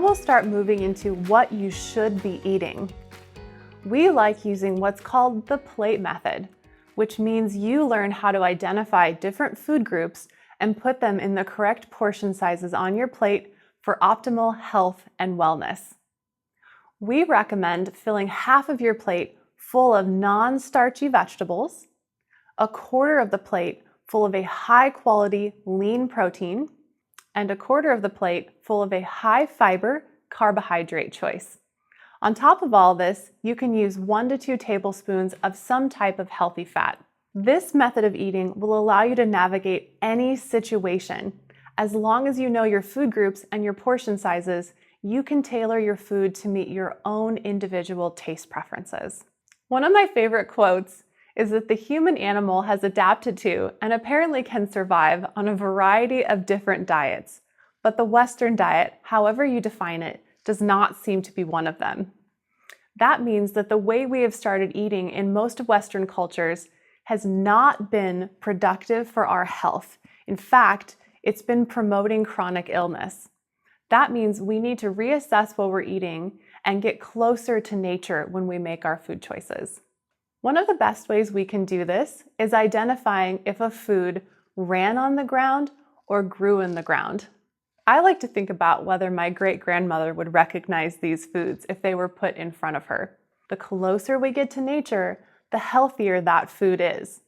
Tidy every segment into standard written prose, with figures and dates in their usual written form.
Now we'll start moving into what you should be eating. We like using what's called the plate method, which means you learn how to identify different food groups and put them in the correct portion sizes on your plate for optimal health and wellness. We recommend filling half of your plate full of non-starchy vegetables, a quarter of the plate full of a high-quality lean protein, and a quarter of the plate full of a high-fiber carbohydrate choice. On top of all this, you can use 1 to 2 tablespoons of some type of healthy fat. This method of eating will allow you to navigate any situation. As long as you know your food groups and your portion sizes, you can tailor your food to meet your own individual taste preferences. One of my favorite quotes is that the human animal has adapted to and apparently can survive on a variety of different diets, but the Western diet, however you define it, does not seem to be one of them. That means that the way we have started eating in most of Western cultures has not been productive for our health. In fact, it's been promoting chronic illness. That means we need to reassess what we're eating and get closer to nature when we make our food choices. One of the best ways we can do this is identifying if a food ran on the ground or grew in the ground. I like to think about whether my great-grandmother would recognize these foods if they were put in front of her. The closer we get to nature, the healthier that food is.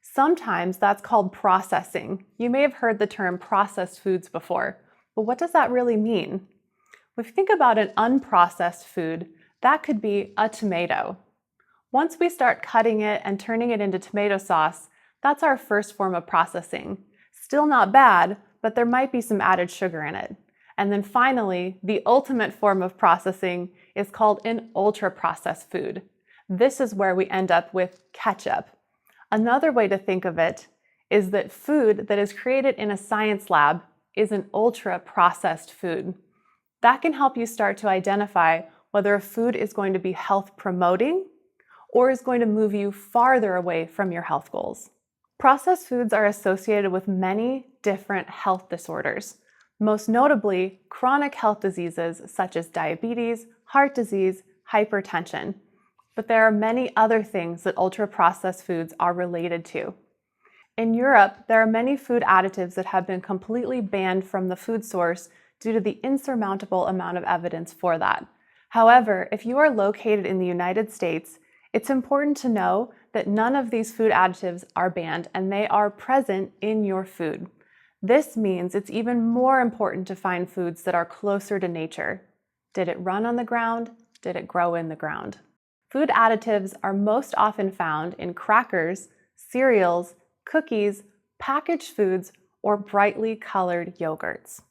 Sometimes that's called processing. You may have heard the term processed foods before, but what does that really mean? If you think about an unprocessed food, that could be a tomato. Once we start cutting it and turning it into tomato sauce, that's our first form of processing. Still not bad, but there might be some added sugar in it. And then finally, the ultimate form of processing is called an ultra-processed food. This is where we end up with ketchup. Another way to think of it is that food that is created in a science lab is an ultra-processed food. That can help you start to identify whether a food is going to be health-promoting or is going to move you farther away from your health goals. Processed foods are associated with many different health disorders, most notably chronic health diseases such as diabetes, heart disease, hypertension. But there are many other things that ultra-processed foods are related to. In Europe, there are many food additives that have been completely banned from the food source due to the insurmountable amount of evidence for that. However, if you are located in the United States, it's important to know that none of these food additives are banned and they are present in your food. This means it's even more important to find foods that are closer to nature. Did it run on the ground? Did it grow in the ground? Food additives are most often found in crackers, cereals, cookies, packaged foods, or brightly colored yogurts.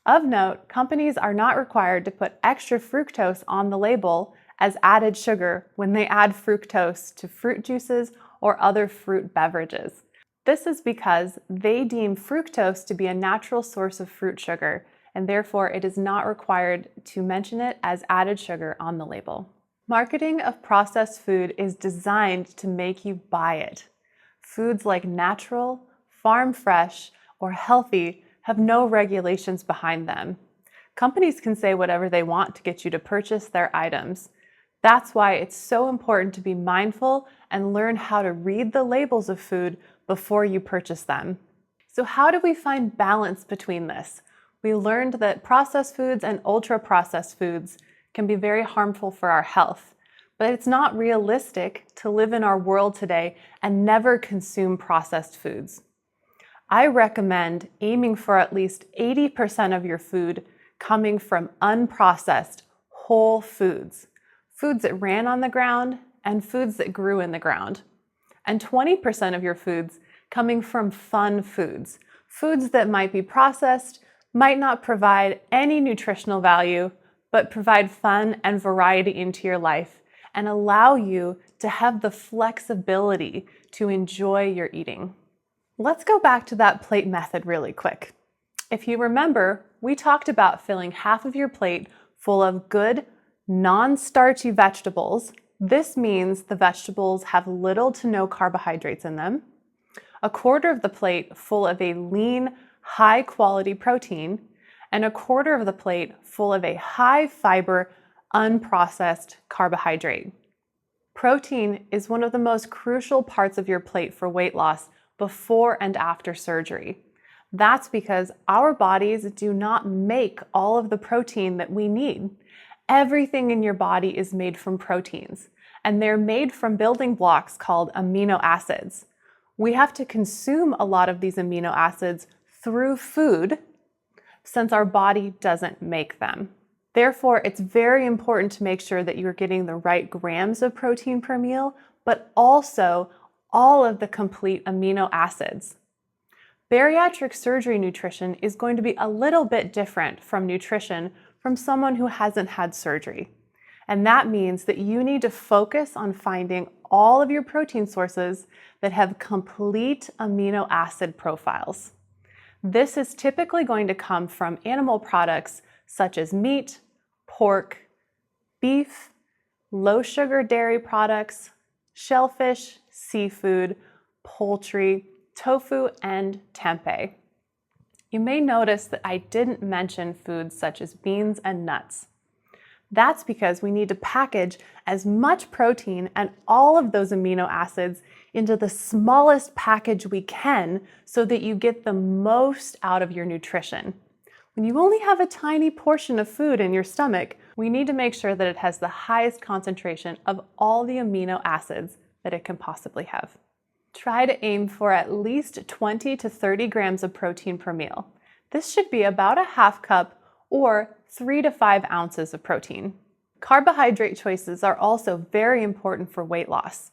Of note, companies are not required to put extra fructose on the label as added sugar when they add fructose to fruit juices or other fruit beverages. This is because they deem fructose to be a natural source of fruit sugar, and therefore it is not required to mention it as added sugar on the label. Marketing of processed food is designed to make you buy it. Foods like natural, farm fresh, or healthy have no regulations behind them. Companies can say whatever they want to get you to purchase their items. That's why it's so important to be mindful and learn how to read the labels of food before you purchase them. So how do we find balance between this? We learned that processed foods and ultra-processed foods can be very harmful for our health, but it's not realistic to live in our world today and never consume processed foods. I recommend aiming for at least 80% of your food coming from unprocessed, whole foods. Foods that ran on the ground and foods that grew in the ground. And 20% of your foods coming from fun foods. Foods that might be processed, might not provide any nutritional value, but provide fun and variety into your life and allow you to have the flexibility to enjoy your eating. Let's go back to that plate method really quick. If you remember, we talked about filling half of your plate full of good, non-starchy vegetables. This means the vegetables have little to no carbohydrates in them. A quarter of the plate full of a lean, high-quality protein, and a quarter of the plate full of a high fiber, unprocessed carbohydrate. Protein is one of the most crucial parts of your plate for weight loss before and after surgery. That's because our bodies do not make all of the protein that we need. Everything in your body is made from proteins, and they're made from building blocks called amino acids. We have to consume a lot of these amino acids through food since our body doesn't make them. Therefore, it's very important to make sure that you're getting the right grams of protein per meal, but also all of the complete amino acids. Bariatric surgery nutrition is going to be a little bit different from nutrition from someone who hasn't had surgery. And that means that you need to focus on finding all of your protein sources that have complete amino acid profiles. This is typically going to come from animal products such as meat, pork, beef, low-sugar dairy products, shellfish, seafood, poultry, tofu, and tempeh. You may notice that I didn't mention foods such as beans and nuts. That's because we need to package as much protein and all of those amino acids into the smallest package we can so that you get the most out of your nutrition. When you only have a tiny portion of food in your stomach, we need to make sure that it has the highest concentration of all the amino acids that it can possibly have. Try to aim for at least 20 to 30 grams of protein per meal. This should be about a half cup or 3 to 5 ounces of protein. Carbohydrate choices are also very important for weight loss.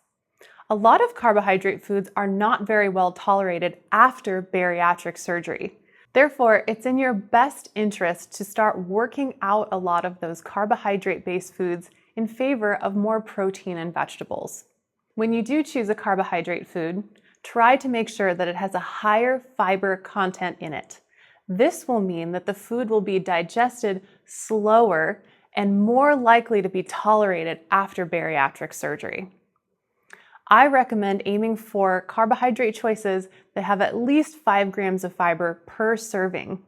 A lot of carbohydrate foods are not very well tolerated after bariatric surgery. Therefore, it's in your best interest to start working out a lot of those carbohydrate-based foods in favor of more protein and vegetables. When you do choose a carbohydrate food, try to make sure that it has a higher fiber content in it. This will mean that the food will be digested slower and more likely to be tolerated after bariatric surgery. I recommend aiming for carbohydrate choices that have at least 5 grams of fiber per serving.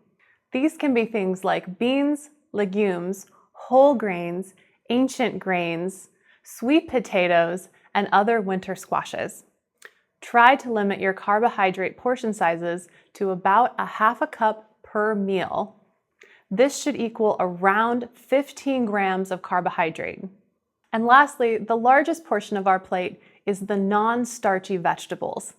These can be things like beans, legumes, whole grains, ancient grains, sweet potatoes, and other winter squashes. Try to limit your carbohydrate portion sizes to about a half a cup per meal. This should equal around 15 grams of carbohydrate. And lastly, the largest portion of our plate is the non-starchy vegetables.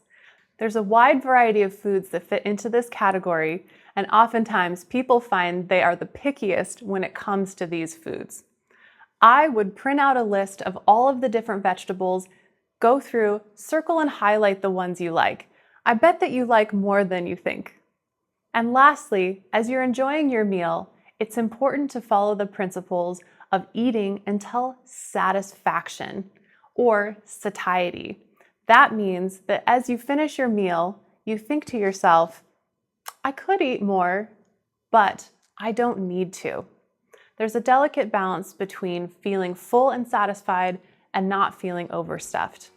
There's a wide variety of foods that fit into this category, and oftentimes people find they are the pickiest when it comes to these foods. I would print out a list of all of the different vegetables, go through, circle and highlight the ones you like. I bet that you like more than you think. And lastly, as you're enjoying your meal, it's important to follow the principles of eating until satisfaction, or satiety. That means that as you finish your meal, you think to yourself, I could eat more, but I don't need to. There's a delicate balance between feeling full and satisfied and not feeling overstuffed.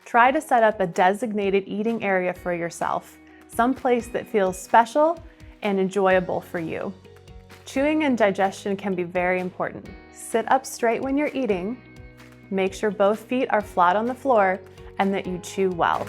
Try to set up a designated eating area for yourself, someplace that feels special and enjoyable for you. Chewing and digestion can be very important. Sit up straight when you're eating, make sure both feet are flat on the floor, and that you chew well.